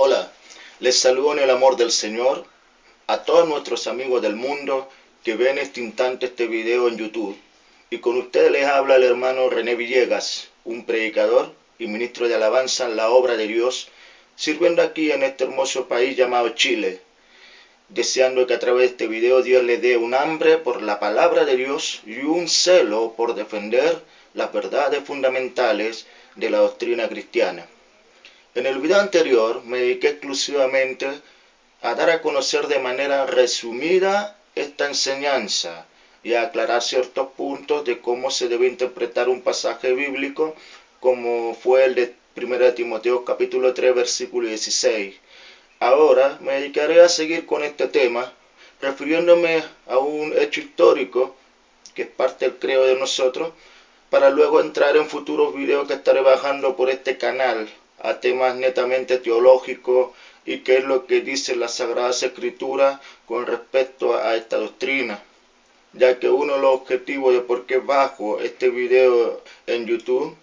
Hola, les saludo en el amor del Señor a todos nuestros amigos del mundo que ven este instante este video en YouTube. Y con ustedes les habla el hermano René Villegas, un predicador y ministro de alabanza en la obra de Dios, sirviendo aquí en este hermoso país llamado Chile, deseando que a través de este video Dios les dé un hambre por la palabra de Dios y un celo por defender las verdades fundamentales de la doctrina cristiana. En el video anterior me dediqué exclusivamente a dar a conocer de manera resumida esta enseñanza y a aclarar ciertos puntos de cómo se debe interpretar un pasaje bíblico, como fue el de 1 Timoteo capítulo 3 versículo 16. Ahora me dedicaré a seguir con este tema, refiriéndome a un hecho histórico que es parte del credo de nosotros, para luego entrar en futuros videos que estaré bajando por este canal a temas netamente teológicos y qué es lo que dice la Sagrada Escritura con respecto a esta doctrina, ya que uno de los objetivos de por qué bajo este video en YouTube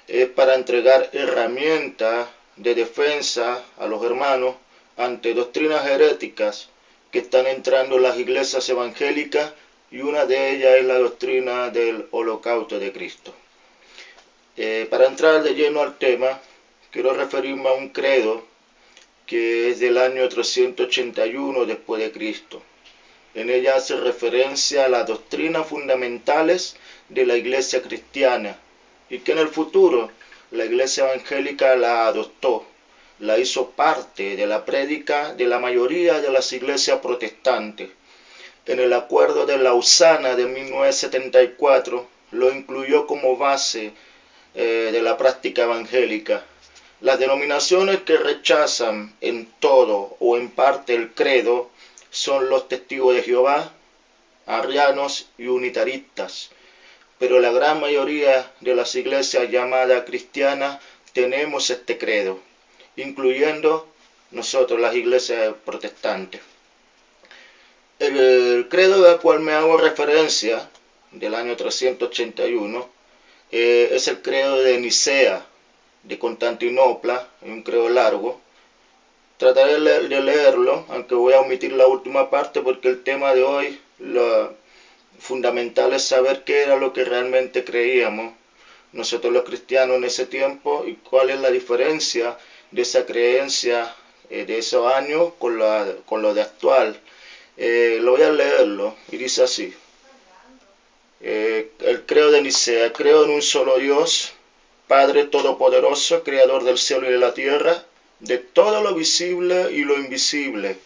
es para entregar herramientas de defensa a los hermanos ante doctrinas heréticas que están entrando en las iglesias evangélicas, y una de ellas es la doctrina del holocausto de Cristo. Para entrar de lleno al tema, quiero referirme a un credo que es del año 381 después de Cristo. En ella hace referencia a las doctrinas fundamentales de la iglesia cristiana y que en el futuro la iglesia evangélica la adoptó, la hizo parte de la prédica de la mayoría de las iglesias protestantes. En el Acuerdo de Lausana de 1974 lo incluyó como base de la práctica evangélica. Las denominaciones que rechazan en todo o en parte el credo son los Testigos de Jehová, arrianos y unitaristas, pero la gran mayoría de las iglesias llamadas cristianas tenemos este credo, incluyendo nosotros las iglesias protestantes. El credo al cual me hago referencia, del año 381, es el credo de Nicea, de Constantinopla, un credo largo. Trataré de leerlo, aunque voy a omitir la última parte porque el tema de hoy, lo fundamental es saber qué era lo que realmente creíamos nosotros los cristianos en ese tiempo y cuál es la diferencia de esa creencia de esos años con lo de actual. Lo voy a leerlo y dice así. El credo de Nicea: creo en un solo Dios, Padre Todopoderoso, Creador del cielo y de la tierra, de todo lo visible y lo invisible.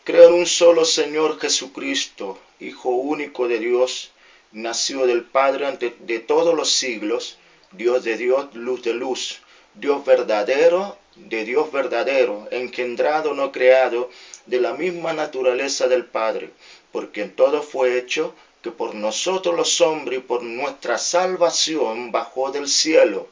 Creo en un solo Señor Jesucristo, Hijo único de Dios, nacido del Padre antes de todos los siglos, Dios de Dios, luz de luz, Dios verdadero de Dios verdadero, engendrado, no creado, de la misma naturaleza del Padre, por quien todo fue hecho, que por nosotros los hombres y por nuestra salvación bajó del cielo,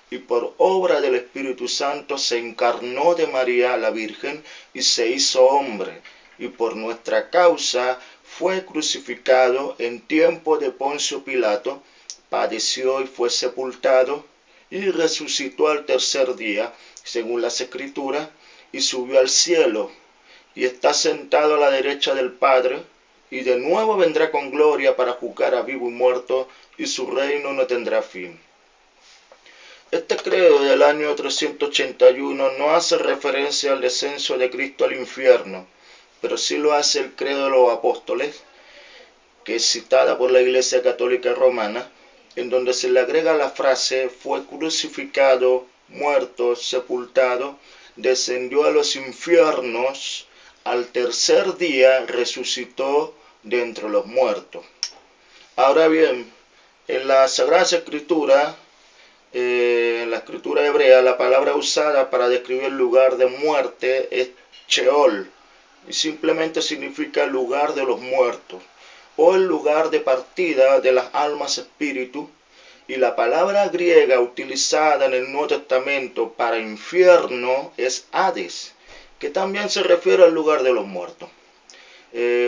y por obra del Espíritu Santo se encarnó de María la Virgen y se hizo hombre, y por nuestra causa fue crucificado en tiempo de Poncio Pilato, padeció y fue sepultado, y resucitó al tercer día, según las Escrituras, y subió al cielo, y está sentado a la derecha del Padre, y de nuevo vendrá con gloria para juzgar a vivo y muerto, y su reino no tendrá fin. Este credo del año 381 no hace referencia al descenso de Cristo al infierno, pero sí lo hace el credo de los apóstoles, que es citada por la Iglesia Católica Romana, en donde se le agrega la frase: fue crucificado, muerto, sepultado, descendió a los infiernos, al tercer día resucitó de entre los muertos. Ahora bien, en la Sagrada Escritura, en la escritura hebrea, la palabra usada para describir el lugar de muerte es Sheol, y simplemente significa lugar de los muertos, o el lugar de partida de las almas espíritu, y la palabra griega utilizada en el Nuevo Testamento para infierno es Hades, que también se refiere al lugar de los muertos.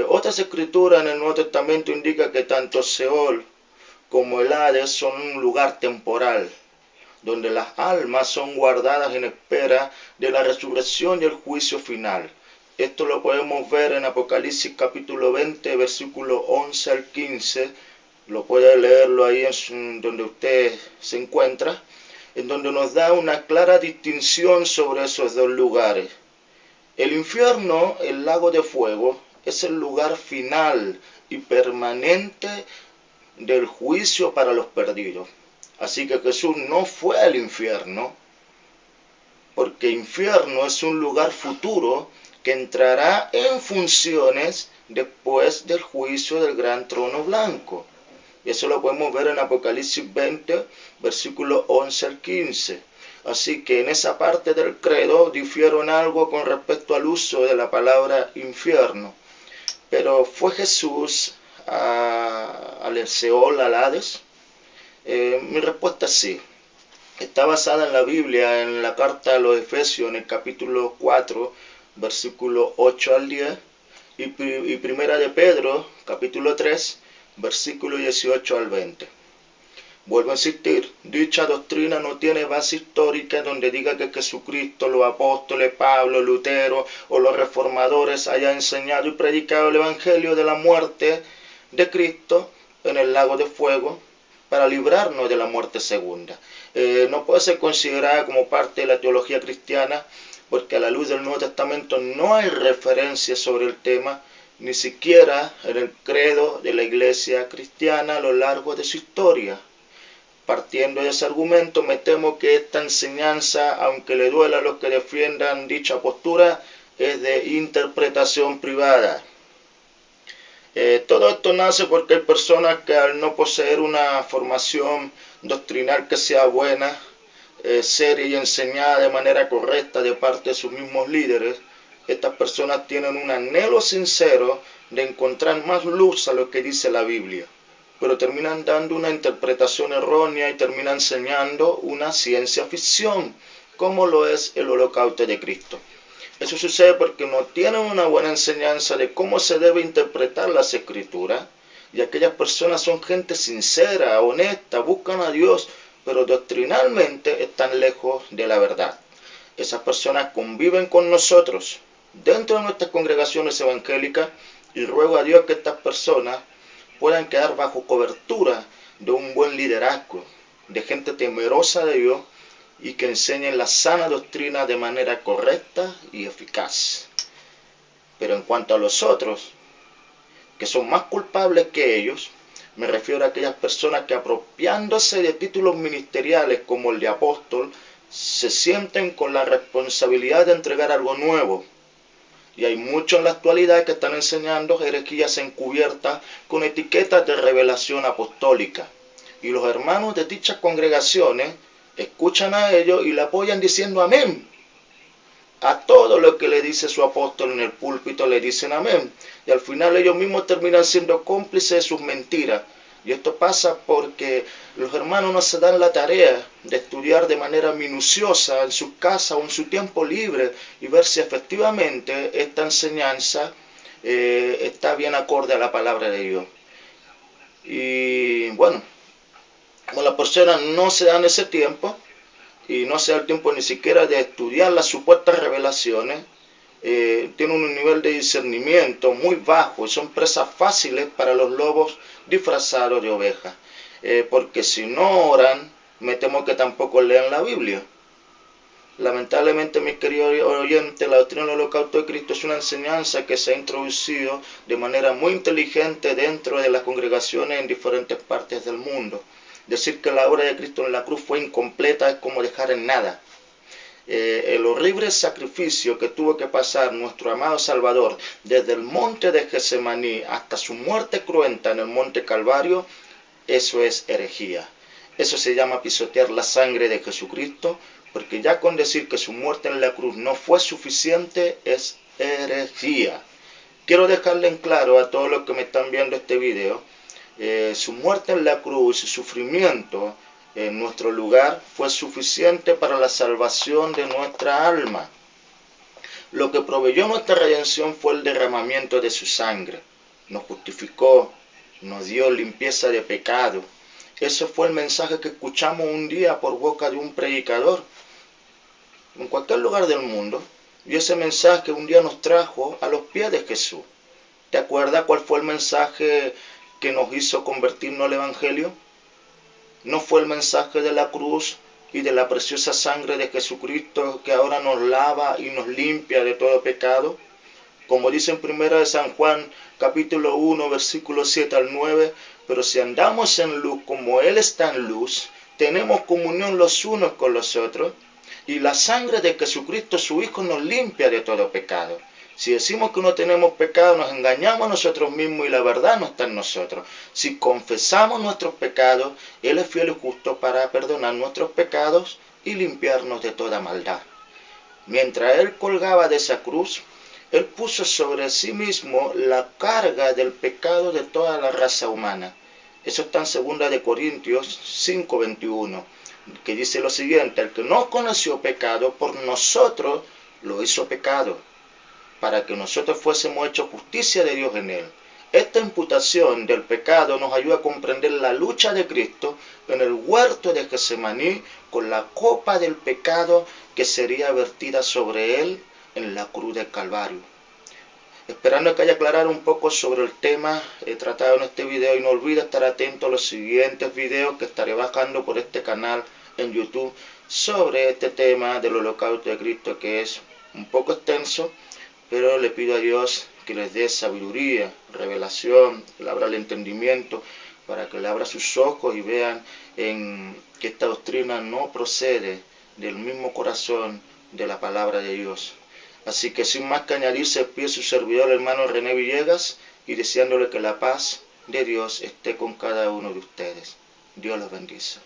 Otras escrituras en el Nuevo Testamento indican que tanto Seol como el Hades son un lugar temporal, donde las almas son guardadas en espera de la resurrección y el juicio final. Esto lo podemos ver en Apocalipsis capítulo 20, versículo 11 al 15. Lo puede leerlo ahí donde usted se encuentra, en donde nos da una clara distinción sobre esos dos lugares. El infierno, el lago de fuego, es el lugar final y permanente del juicio para los perdidos. Así que Jesús no fue al infierno, porque infierno es un lugar futuro que entrará en funciones después del juicio del gran trono blanco. Y eso lo podemos ver en Apocalipsis 20, versículos 11 al 15. Así que en esa parte del credo difiero en algo con respecto al uso de la palabra infierno. Pero ¿fue Jesús al Seol, al Hades? Mi respuesta es sí. Está basada en la Biblia, en la carta a los Efesios, en el capítulo 4, versículo 8 al 10, y primera de Pedro, capítulo 3, versículo 18 al 20. Vuelvo a insistir, dicha doctrina no tiene base histórica donde diga que Jesucristo, los apóstoles, Pablo, Lutero o los reformadores hayan enseñado y predicado el evangelio de la muerte de Cristo en el lago de fuego para librarnos de la muerte segunda. No puede ser considerada como parte de la teología cristiana porque a la luz del Nuevo Testamento no hay referencia sobre el tema, ni siquiera en el credo de la iglesia cristiana a lo largo de su historia. Partiendo de ese argumento, me temo que esta enseñanza, aunque le duela a los que defiendan dicha postura, es de interpretación privada. Todo esto nace porque hay personas que al no poseer una formación doctrinal que sea buena, seria y enseñada de manera correcta de parte de sus mismos líderes, estas personas tienen un anhelo sincero de encontrar más luz a lo que dice la Biblia, pero terminan dando una interpretación errónea y terminan enseñando una ciencia ficción, como lo es el holocausto de Cristo. Eso sucede porque no tienen una buena enseñanza de cómo se debe interpretar las Escrituras, y aquellas personas son gente sincera, honesta, buscan a Dios, pero doctrinalmente están lejos de la verdad. Esas personas conviven con nosotros dentro de nuestras congregaciones evangélicas y ruego a Dios que estas personas puedan quedar bajo cobertura de un buen liderazgo, de gente temerosa de Dios y que enseñen la sana doctrina de manera correcta y eficaz. Pero en cuanto a los otros, que son más culpables que ellos, me refiero a aquellas personas que apropiándose de títulos ministeriales como el de apóstol, se sienten con la responsabilidad de entregar algo nuevo. Y hay muchos en la actualidad que están enseñando herejías encubiertas con etiquetas de revelación apostólica. Y los hermanos de dichas congregaciones escuchan a ellos y le apoyan diciendo amén. A todo lo que le dice su apóstol en el púlpito le dicen amén. Y al final ellos mismos terminan siendo cómplices de sus mentiras. Y esto pasa porque los hermanos no se dan la tarea de estudiar de manera minuciosa en su casa o en su tiempo libre y ver si efectivamente esta enseñanza está bien acorde a la palabra de Dios. Y bueno, como las personas no se dan ese tiempo y no se da el tiempo ni siquiera de estudiar las supuestas revelaciones, tienen un nivel de discernimiento muy bajo y son presas fáciles para los lobos disfrazados de ovejas, porque si no oran, me temo que tampoco lean la Biblia. Lamentablemente, mis queridos oyentes, la doctrina del holocausto de Cristo es una enseñanza que se ha introducido de manera muy inteligente dentro de las congregaciones en diferentes partes del mundo. Decir que la obra de Cristo en la cruz fue incompleta es como dejar en nada. El horrible sacrificio que tuvo que pasar nuestro amado Salvador desde el monte de Getsemaní hasta su muerte cruenta en el monte Calvario, eso es herejía. Eso se llama pisotear la sangre de Jesucristo, porque ya con decir que su muerte en la cruz no fue suficiente es herejía. Quiero dejarle en claro a todos los que me están viendo este video, su muerte en la cruz y su sufrimiento en nuestro lugar fue suficiente para la salvación de nuestra alma. Lo que proveyó nuestra redención fue el derramamiento de su sangre. Nos justificó, nos dio limpieza de pecado. Ese fue el mensaje que escuchamos un día por boca de un predicador en cualquier lugar del mundo. Y ese mensaje un día nos trajo a los pies de Jesús. ¿Te acuerdas cuál fue el mensaje que nos hizo convertirnos al Evangelio? ¿No fue el mensaje de la cruz y de la preciosa sangre de Jesucristo que ahora nos lava y nos limpia de todo pecado? Como dice en 1 de San Juan, capítulo 1, versículos 7 al 9, pero si andamos en luz como Él está en luz, tenemos comunión los unos con los otros, y la sangre de Jesucristo su Hijo nos limpia de todo pecado. Si decimos que no tenemos pecado, nos engañamos a nosotros mismos y la verdad no está en nosotros. Si confesamos nuestros pecados, Él es fiel y justo para perdonar nuestros pecados y limpiarnos de toda maldad. Mientras Él colgaba de esa cruz, Él puso sobre sí mismo la carga del pecado de toda la raza humana. Eso está en 2 Corintios 5:21, que dice lo siguiente: el que no conoció pecado, por nosotros lo hizo pecado, para que nosotros fuésemos hechos justicia de Dios en Él. Esta imputación del pecado nos ayuda a comprender la lucha de Cristo en el huerto de Getsemaní con la copa del pecado que sería vertida sobre Él en la cruz del Calvario. Esperando que haya aclarado un poco sobre el tema tratado en este video, y no olvide estar atento a los siguientes videos que estaré bajando por este canal en YouTube sobre este tema del holocausto de Cristo, que es un poco extenso, pero le pido a Dios que les dé sabiduría, revelación, que le abra el entendimiento, para que le abra sus ojos y vean que esta doctrina no procede del mismo corazón de la palabra de Dios. Así que sin más que añadir, se despide su servidor, el hermano René Villegas, y deseándole que la paz de Dios esté con cada uno de ustedes. Dios los bendice.